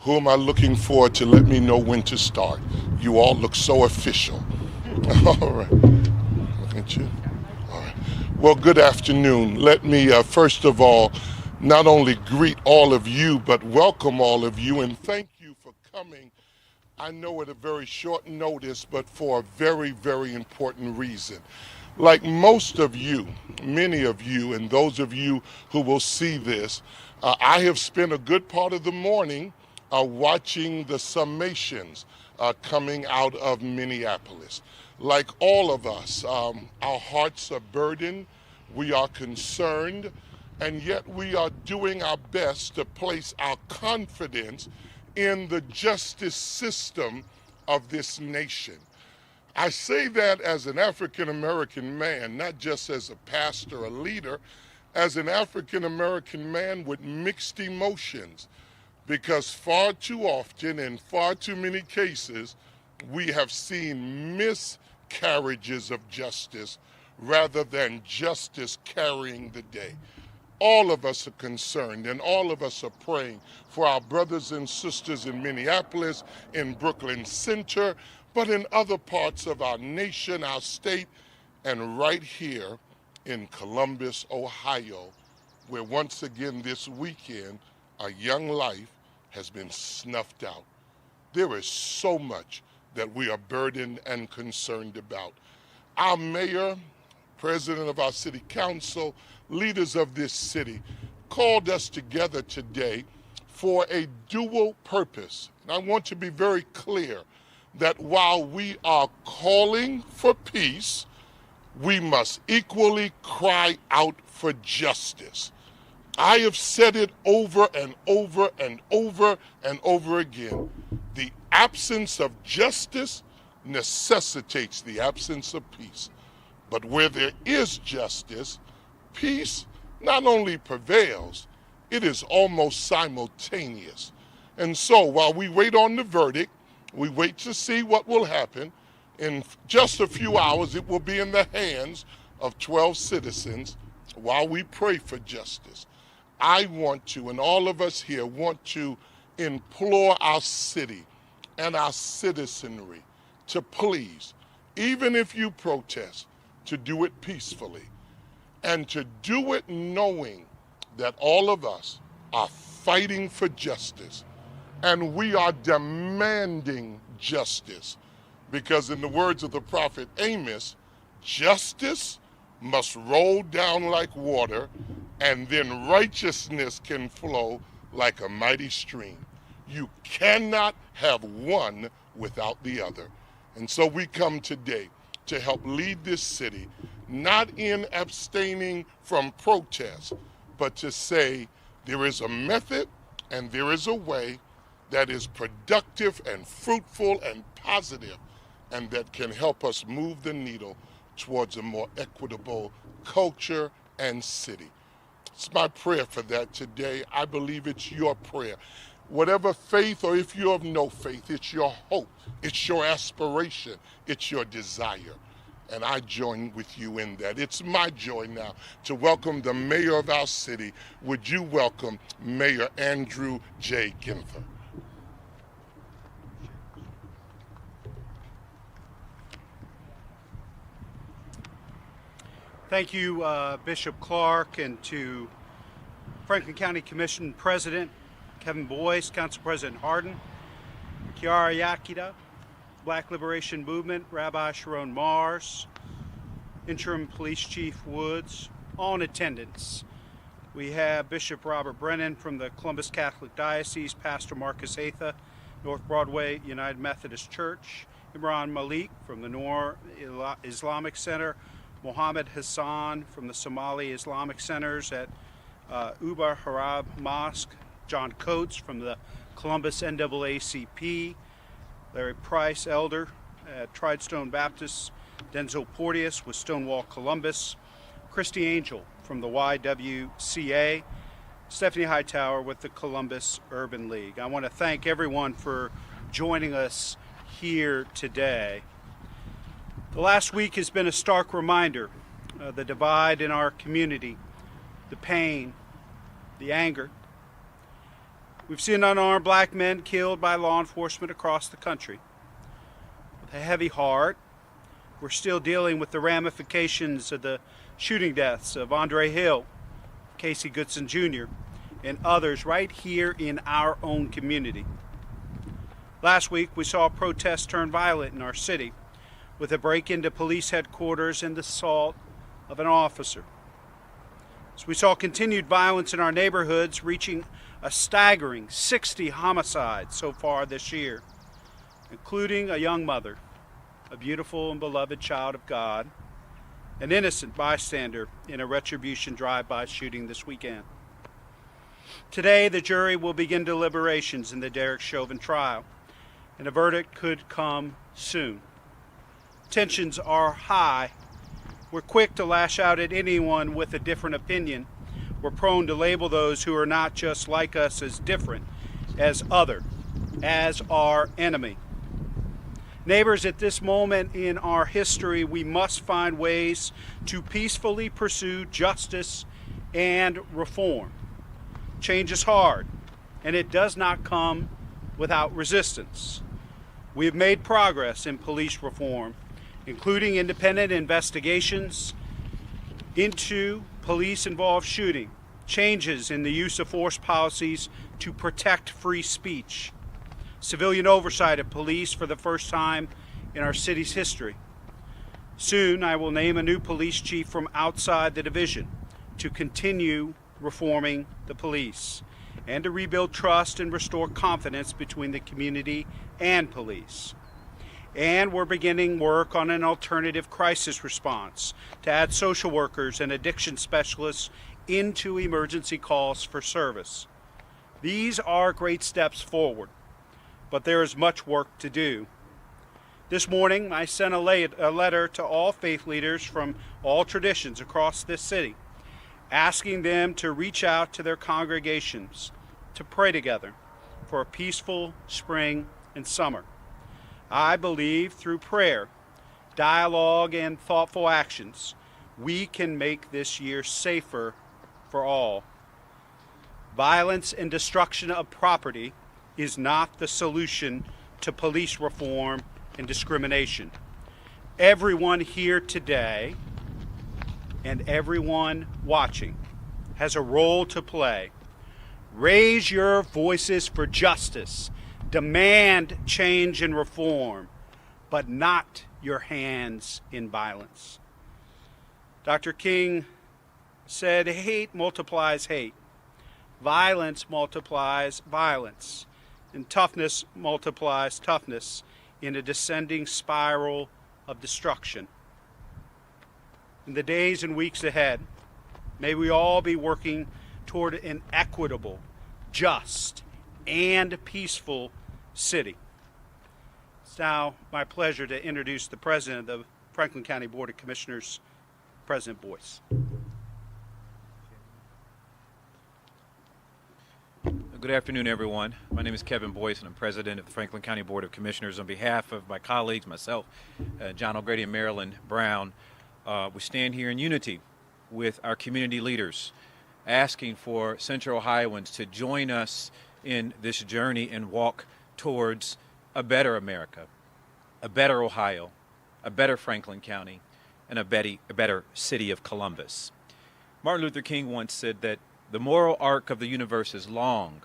Who am I looking for to let me know when to start? You all look so official. All right. Look at you. All right. Well, good afternoon. Let me, first of all, not only greet all of you, but welcome all of you and thank you for coming. I know at a very short notice, but for a very, very important reason. Like most of you, many of you, and those of you who will see this, I have spent a good part of the morning watching the summations coming out of Minneapolis. Like all of us, our hearts are burdened, we are concerned, and yet we are doing our best to place our confidence in the justice system of this nation. I say that as an African American man, not just as a pastor, a leader, as an African American man with mixed emotions, because far too often, in far too many cases, we have seen miscarriages of justice rather than justice carrying the day. All of us are concerned and all of us are praying for our brothers and sisters in Minneapolis, in Brooklyn Center, but in other parts of our nation, our state, and right here in Columbus, Ohio, where once again this weekend, a young life has been snuffed out. There is so much that we are burdened and concerned about. Our mayor, president of our city council, leaders of this city called us together today for a dual purpose. And I want to be very clear that while we are calling for peace, we must equally cry out for justice. I have said it over and over and over and over again. The absence of justice necessitates the absence of peace. But where there is justice, peace not only prevails, it is almost simultaneous. And so while we wait on the verdict, we wait to see what will happen. In just a few hours, it will be in the hands of 12 citizens while we pray for justice. I want to, and all of us here want to implore our city and our citizenry to please, even if you protest, to do it peacefully and to do it knowing that all of us are fighting for justice and we are demanding justice, because in the words of the prophet Amos, justice must roll down like water and then righteousness can flow like a mighty stream. You cannot have one without the other. And so we come today to help lead this city, not in abstaining from protest, but to say there is a method and there is a way that is productive and fruitful and positive and that can help us move the needle towards a more equitable culture and city. It's my prayer for that today. I believe it's your prayer. Whatever faith, or if you have no faith, it's your hope, it's your aspiration, it's your desire. And I join with you in that. It's my joy now to welcome the mayor of our city. Would you welcome Mayor Andrew J. Ginther? Thank you, Bishop Clark, and to Franklin County Commission President Kevin Boyce, Council President Hardin, Kiara Yakida, Black Liberation Movement, Rabbi Sharon Mars, Interim Police Chief Woods, all in attendance. We have Bishop Robert Brennan from the Columbus Catholic Diocese, Pastor Marcus Atha, North Broadway United Methodist Church, Imran Malik from the Noor Islamic Center, Mohammed Hassan from the Somali Islamic Centers at Ubar Harab Mosque, John Coates from the Columbus NAACP, Larry Price, Elder at Tridestone Baptist, Denzel Porteous with Stonewall Columbus, Christy Angel from the YWCA, Stephanie Hightower with the Columbus Urban League. I want to thank everyone for joining us here today. The last week has been a stark reminder of the divide in our community, the pain, the anger. We've seen unarmed black men killed by law enforcement across the country. With a heavy heart, we're still dealing with the ramifications of the shooting deaths of Andre Hill, Casey Goodson Jr., and others right here in our own community. Last week, we saw protests turn violent in our city with a break into police headquarters and the assault of an officer. So we saw continued violence in our neighborhoods, reaching a staggering 60 homicides so far this year, including a young mother, a beautiful and beloved child of God, an innocent bystander in a retribution drive-by shooting this weekend. Today, the jury will begin deliberations in the Derek Chauvin trial, and a verdict could come soon. Tensions are high. We're quick to lash out at anyone with a different opinion. We're prone to label those who are not just like us as different, as other, as our enemy. Neighbors, at this moment in our history, we must find ways to peacefully pursue justice and reform. Change is hard, and it does not come without resistance. We have made progress in police reform, including independent investigations into police-involved shooting, changes in the use of force policies to protect free speech, civilian oversight of police for the first time in our city's history. Soon, I will name a new police chief from outside the division to continue reforming the police and to rebuild trust and restore confidence between the community and police. And we're beginning work on an alternative crisis response to add social workers and addiction specialists into emergency calls for service. These are great steps forward, but there is much work to do. This morning, I sent a letter to all faith leaders from all traditions across this city, asking them to reach out to their congregations to pray together for a peaceful spring and summer. I believe through prayer, dialogue, and thoughtful actions, we can make this year safer for all. Violence and destruction of property is not the solution to police reform and discrimination. Everyone here today and everyone watching has a role to play. Raise your voices for justice. Demand change and reform, but not your hands in violence. Dr. King said, hate multiplies hate. Violence multiplies violence. And toughness multiplies toughness in a descending spiral of destruction. In the days and weeks ahead, may we all be working toward an equitable, just, and peaceful city. It's now my pleasure to introduce the President of the Franklin County Board of Commissioners, President Boyce. Good afternoon, everyone. My name is Kevin Boyce, and I'm President of the Franklin County Board of Commissioners. On behalf of my colleagues, myself, John O'Grady and Marilyn Brown, we stand here in unity with our community leaders, asking for Central Ohioans to join us in this journey and walk towards a better America, a better Ohio, a better Franklin County, and a better city of Columbus. Martin Luther King once said that the moral arc of the universe is long,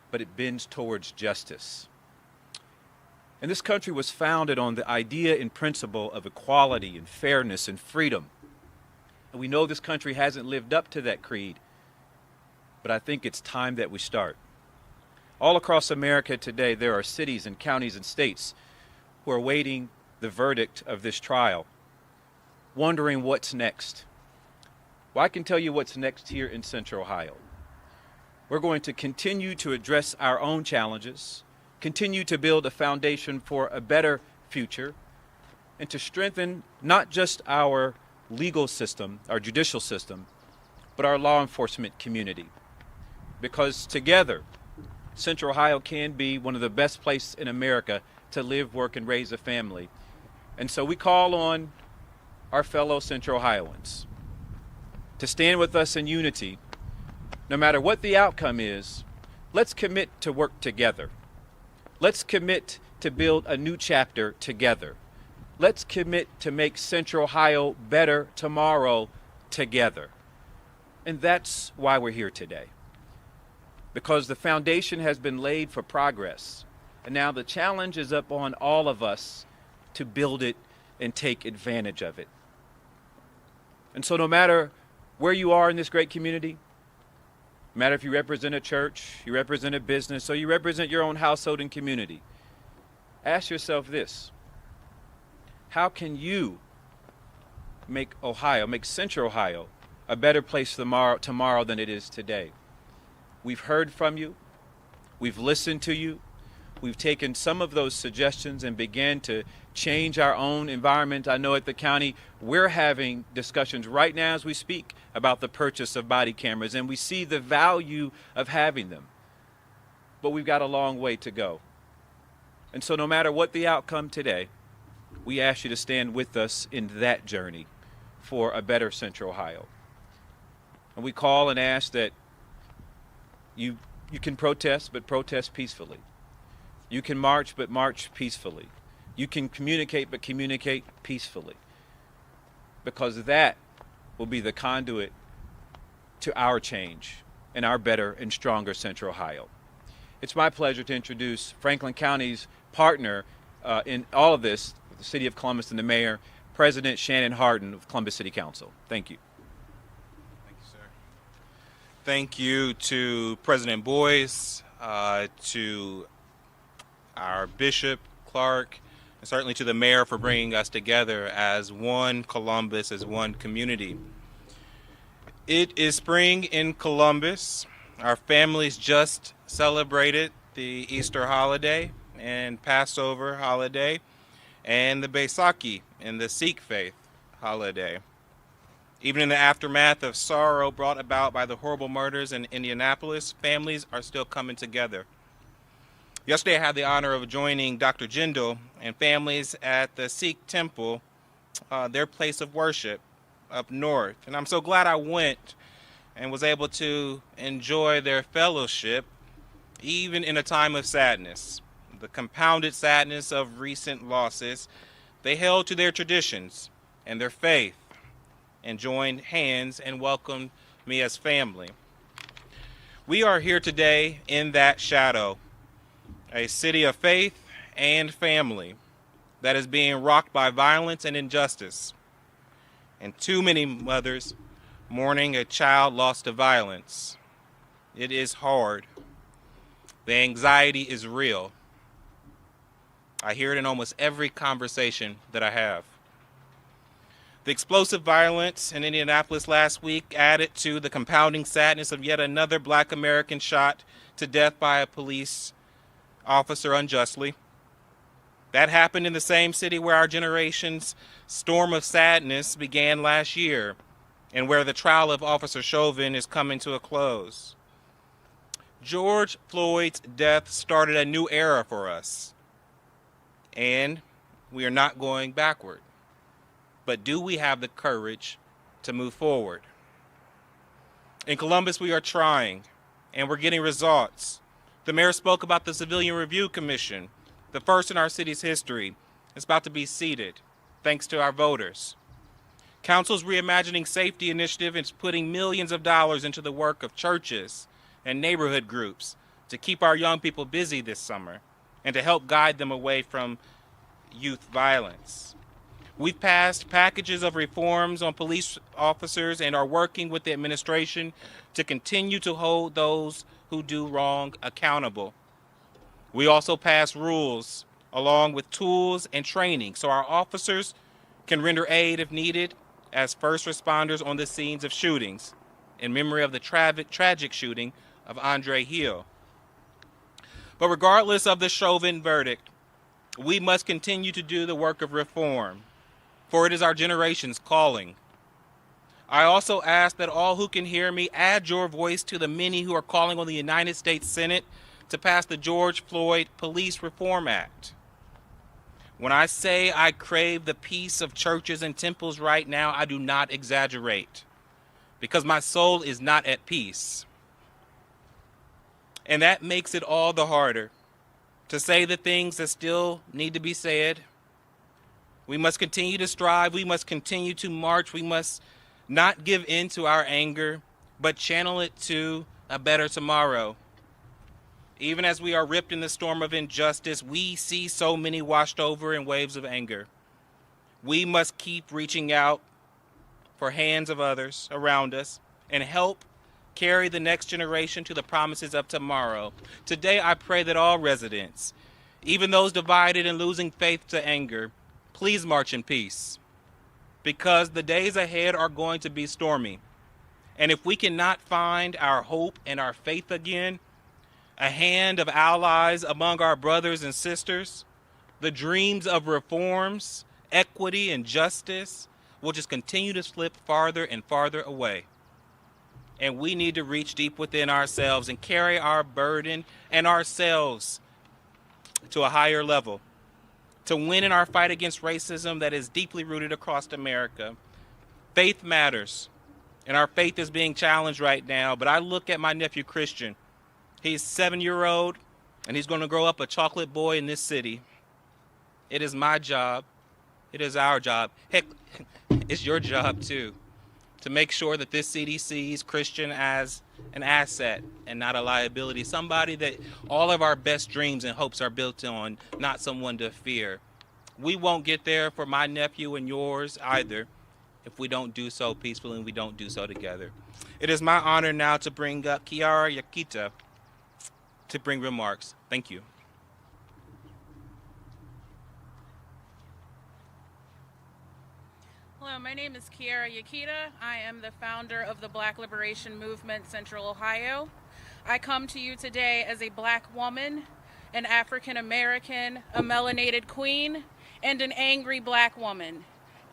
but it bends towards justice. And this country was founded on the idea and principle of equality and fairness and freedom. And we know this country hasn't lived up to that creed, but I think it's time that we start. All across America today, there are cities and counties and states who are awaiting the verdict of this trial, wondering what's next. Well, I can tell you what's next here in Central Ohio. We're going to continue to address our own challenges, continue to build a foundation for a better future, and to strengthen not just our legal system, our judicial system, but our law enforcement community. Because together, Central Ohio can be one of the best places in America to live, work, and raise a family. And so we call on our fellow Central Ohioans to stand with us in unity, no matter what the outcome is, Let's commit to work together. Let's commit to build a new chapter together. Let's commit to make Central Ohio better tomorrow together. And that's why we're here today. Because the foundation has been laid for progress. And now the challenge is up on all of us to build it and take advantage of it. And so no matter where you are in this great community, no matter if you represent a church, you represent a business, or you represent your own household and community, ask yourself this: how can you make Central Ohio, a better place tomorrow than it is today? We've heard from you. We've listened to you. We've taken some of those suggestions and began to change our own environment. I know at the county, we're having discussions right now as we speak about the purchase of body cameras, and we see the value of having them. But we've got a long way to go. And so no matter what the outcome today, we ask you to stand with us in that journey for a better Central Ohio. And we call and ask that you can protest, but protest peacefully. You can march, but march peacefully. You can communicate, but communicate peacefully. Because that will be the conduit to our change and our better and stronger Central Ohio. It's my pleasure to introduce Franklin County's partner in all of this, the City of Columbus and the Mayor, President Shannon Hardin of Columbus City Council. Thank you. Thank you, sir. Thank you to President Boyce, to our Bishop Clark, and certainly to the Mayor for bringing us together as one Columbus, as one community. It is spring in Columbus. Our families just celebrated the Easter holiday and Passover holiday and the Baisakhi and the Sikh faith holiday. Even in the aftermath of sorrow brought about by the horrible murders in Indianapolis, families are still coming together. Yesterday, I had the honor of joining Dr. Jindal and families at the Sikh temple, their place of worship up north. And I'm so glad I went and was able to enjoy their fellowship, even in a time of sadness, the compounded sadness of recent losses. They held to their traditions and their faith and joined hands and welcomed me as family. We are here today in that shadow, a city of faith and family that is being rocked by violence and injustice, and too many mothers mourning a child lost to violence. It is hard. The anxiety is real. I hear it in almost every conversation that I have. The explosive violence in Indianapolis last week added to the compounding sadness of yet another Black American shot to death by a police officer unjustly. That happened in the same city where our generation's storm of sadness began last year, and where the trial of Officer Chauvin is coming to a close. George Floyd's death started a new era for us, and we are not going backward. But do we have the courage to move forward? In Columbus, we are trying, and we're getting results. The mayor spoke about the Civilian Review Commission, the first in our city's history. It's about to be seated, thanks to our voters. Council's Reimagining Safety Initiative is putting millions of dollars into the work of churches and neighborhood groups to keep our young people busy this summer and to help guide them away from youth violence. We've passed packages of reforms on police officers and are working with the administration to continue to hold those who do wrong accountable. We also passed rules along with tools and training so our officers can render aid if needed as first responders on the scenes of shootings in memory of the tragic shooting of Andre Hill. But regardless of the Chauvin verdict, we must continue to do the work of reform, for it is our generation's calling. I also ask that all who can hear me add your voice to the many who are calling on the United States Senate to pass the George Floyd Police Reform Act. When I say I crave the peace of churches and temples right now, I do not exaggerate, because my soul is not at peace. And that makes it all the harder to say the things that still need to be said. We must continue to strive. We must continue to march. We must not give in to our anger, but channel it to a better tomorrow. Even as we are ripped in the storm of injustice, we see so many washed over in waves of anger. We must keep reaching out for hands of others around us and help carry the next generation to the promises of tomorrow. Today, I pray that all residents, even those divided and losing faith to anger, please march in peace, because the days ahead are going to be stormy. And if we cannot find our hope and our faith again, a hand of allies among our brothers and sisters, the dreams of reforms, equity, and justice will just continue to slip farther and farther away. And we need to reach deep within ourselves and carry our burden and ourselves to a higher level, to win in our fight against racism that is deeply rooted across America. Faith matters, and our faith is being challenged right now. But I look at my nephew Christian. He's 7-year-old, and he's going to grow up a chocolate boy in this city. It is my job. It is our job. Heck, it's your job too, to make sure that this city sees Christian as an asset and not a liability, somebody that all of our best dreams and hopes are built on, not someone to fear. We won't get there for my nephew and yours either if we don't do so peacefully and we don't do so together. It is my honor now to bring up Kiara Yakita to bring remarks. Thank you. Hello, my name is Kiara Yakita. I am the founder of the Black Liberation Movement Central Ohio. I come to you today as a Black woman, an African American, a melanated queen, and an angry Black woman.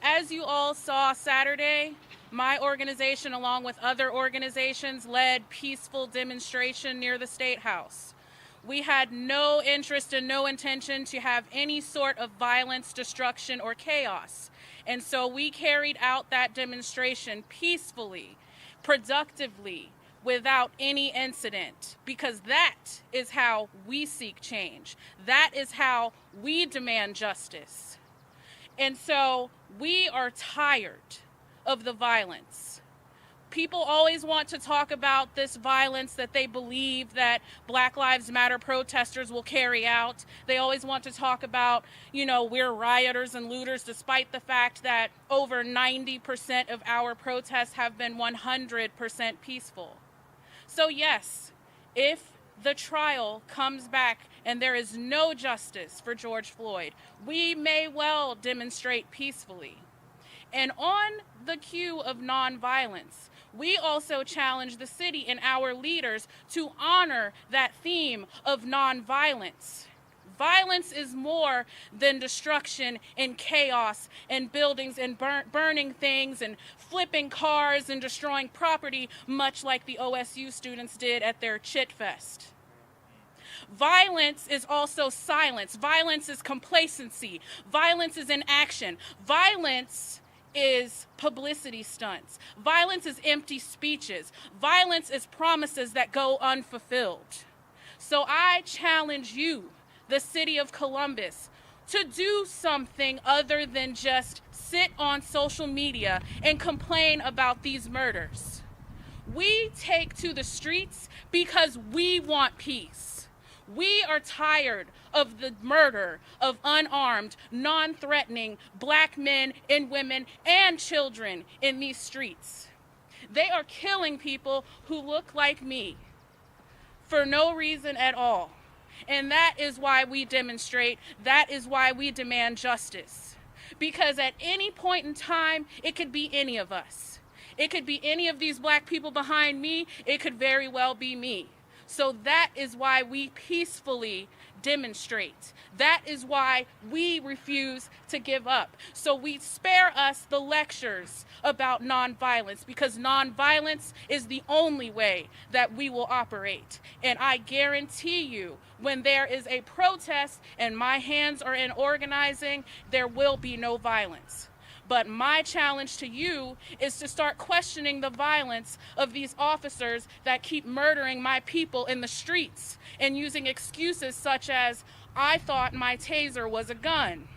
As you all saw Saturday, my organization, along with other organizations, led peaceful demonstration near the State House. We had no interest and no intention to have any sort of violence, destruction, or chaos. And so we carried out that demonstration peacefully, productively, without any incident, because that is how we seek change. That is how we demand justice. And so we are tired of the violence. People always want to talk about this violence that they believe that Black Lives Matter protesters will carry out. They always want to talk about, we're rioters and looters, despite the fact that over 90% of our protests have been 100% peaceful. So yes, if the trial comes back and there is no justice for George Floyd, we may well demonstrate peacefully. And on the cue of nonviolence, we also challenge the city and our leaders to honor that theme of nonviolence. Violence is more than destruction and chaos and buildings and burning things and flipping cars and destroying property, much like the OSU students did at their Chit Fest. Violence is also silence. Violence is complacency. Violence is inaction. Violence is publicity stunts. Violence is empty speeches. Violence is promises that go unfulfilled. So I challenge you, the city of Columbus, to do something other than just sit on social media and complain about these murders. We take to the streets because we want peace. We are tired of the murder of unarmed, non-threatening Black men and women and children in these streets. They are killing people who look like me for no reason at all. And that is why we demonstrate. That is why we demand justice. Because at any point in time, it could be any of us. It could be any of these Black people behind me. It could very well be me. So that is why we peacefully demonstrate. That is why we refuse to give up. So we spare us the lectures about nonviolence, because nonviolence is the only way that we will operate. And I guarantee you, when there is a protest and my hands are in organizing, there will be no violence. But my challenge to you is to start questioning the violence of these officers that keep murdering my people in the streets and using excuses such as, I thought my taser was a gun.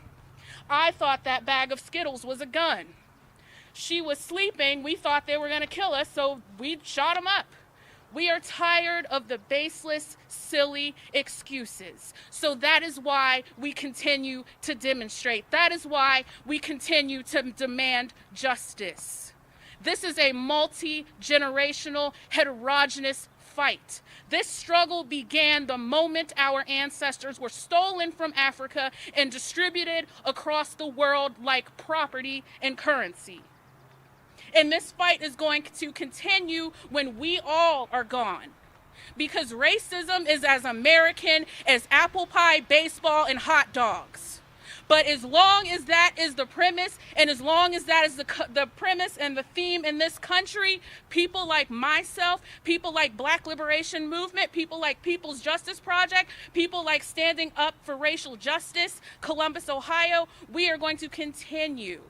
I thought that bag of Skittles was a gun. She was sleeping. We thought they were going to kill us, so we shot them up. We are tired of the baseless, silly excuses. So that is why we continue to demonstrate. That is why we continue to demand justice. This is a multi-generational, heterogeneous fight. This struggle began the moment our ancestors were stolen from Africa and distributed across the world like property and currency. And this fight is going to continue when we all are gone. Because racism is as American as apple pie, baseball, and hot dogs. But as long as that is the premise, and as long as that is the premise and the theme in this country, people like myself, people like Black Liberation Movement, people like People's Justice Project, people like Standing Up for Racial Justice, Columbus, Ohio, we are going to continue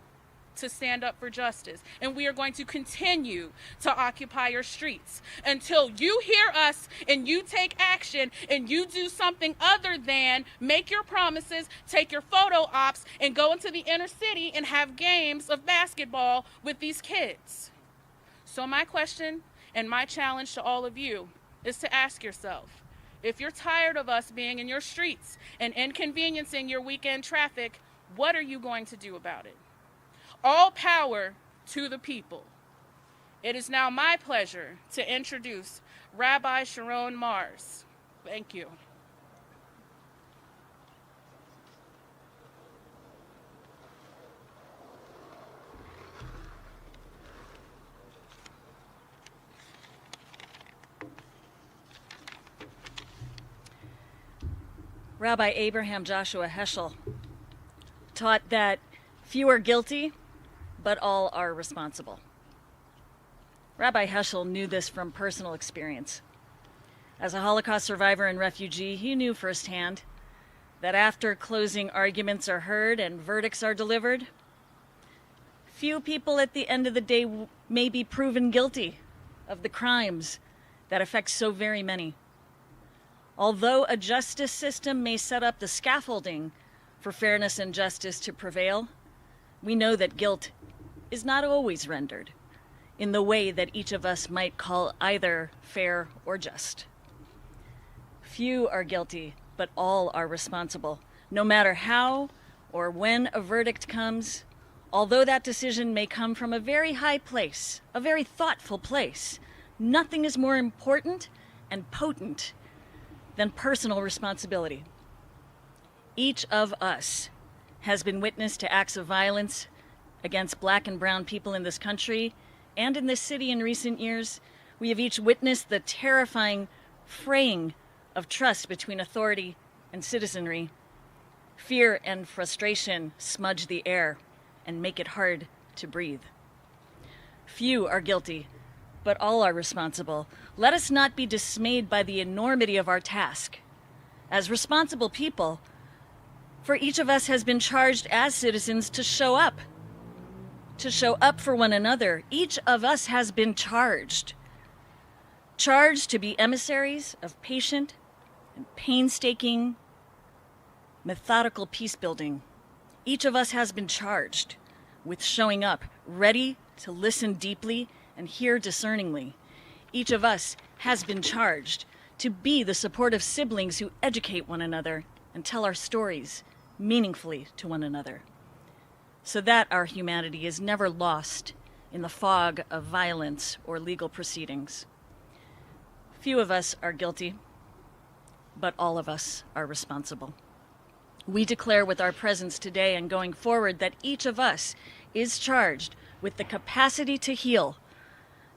to stand up for justice. And we are going to continue to occupy your streets until you hear us and you take action and you do something other than make your promises, take your photo ops, and go into the inner city and have games of basketball with these kids. So my question and my challenge to all of you is to ask yourself, if you're tired of us being in your streets and inconveniencing your weekend traffic, what are you going to do about it? All power to the people. It is now my pleasure to introduce Rabbi Sharon Mars. Thank you. Rabbi Abraham Joshua Heschel taught that few are guilty, but all are responsible. Rabbi Heschel knew this from personal experience. As a Holocaust survivor and refugee, he knew firsthand that after closing arguments are heard and verdicts are delivered, few people at the end of the day may be proven guilty of the crimes that affect so very many. Although a justice system may set up the scaffolding for fairness and justice to prevail, we know that guilt is not always rendered in the way that each of us might call either fair or just. Few are guilty, but all are responsible. No matter how or when a verdict comes, although that decision may come from a very high place, a very thoughtful place, nothing is more important and potent than personal responsibility. Each of us has been witness to acts of violence against Black and brown people in this country and in this city in recent years. We have each witnessed the terrifying fraying of trust between authority and citizenry. Fear and frustration smudge the air and make it hard to breathe. Few are guilty, but all are responsible. Let us not be dismayed by the enormity of our task. As responsible people, for each of us has been charged as citizens to show up for one another. Each of us has been charged to be emissaries of patient and painstaking, methodical peace building. Each of us has been charged with showing up, ready to listen deeply and hear discerningly. Each of us has been charged to be the supportive siblings who educate one another and tell our stories meaningfully to one another, so that our humanity is never lost in the fog of violence or legal proceedings. Few of us are guilty, but all of us are responsible. We declare with our presence today and going forward that each of us is charged with the capacity to heal,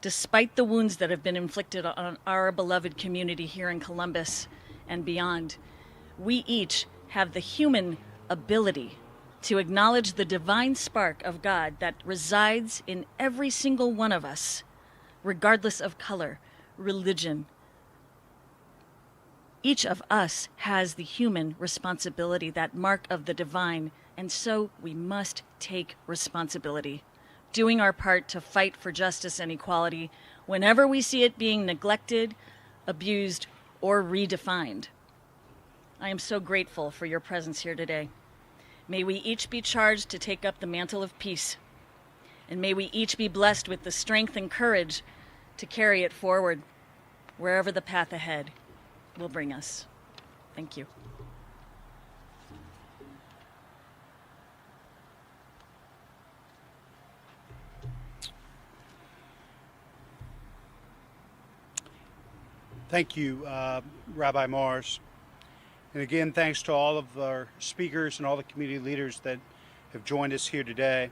despite the wounds that have been inflicted on our beloved community here in Columbus and beyond. We each have the human ability to acknowledge the divine spark of God that resides in every single one of us, regardless of color, religion, Each of us has the human responsibility, that mark of the divine, and so we must take responsibility, doing our part to fight for justice and equality whenever we see it being neglected, abused, or redefined. I am so grateful for your presence here today. May we each be charged to take up the mantle of peace, and may we each be blessed with the strength and courage to carry it forward wherever the path ahead will bring us. Thank you. Thank you, Rabbi Mars. And again, thanks to all of our speakers and all the community leaders that have joined us here today.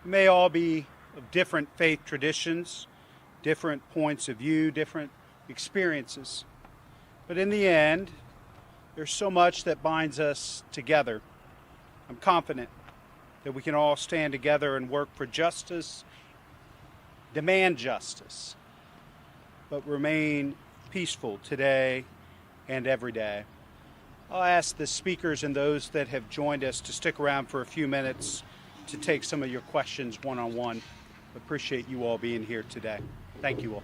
We may all be of different faith traditions, different points of view, different experiences. But in the end, there's so much that binds us together. I'm confident that we can all stand together and work for justice, demand justice, but remain peaceful today and every day. I'll ask the speakers and those that have joined us to stick around for a few minutes to take some of your questions one-on-one. Appreciate you all being here today. Thank you all.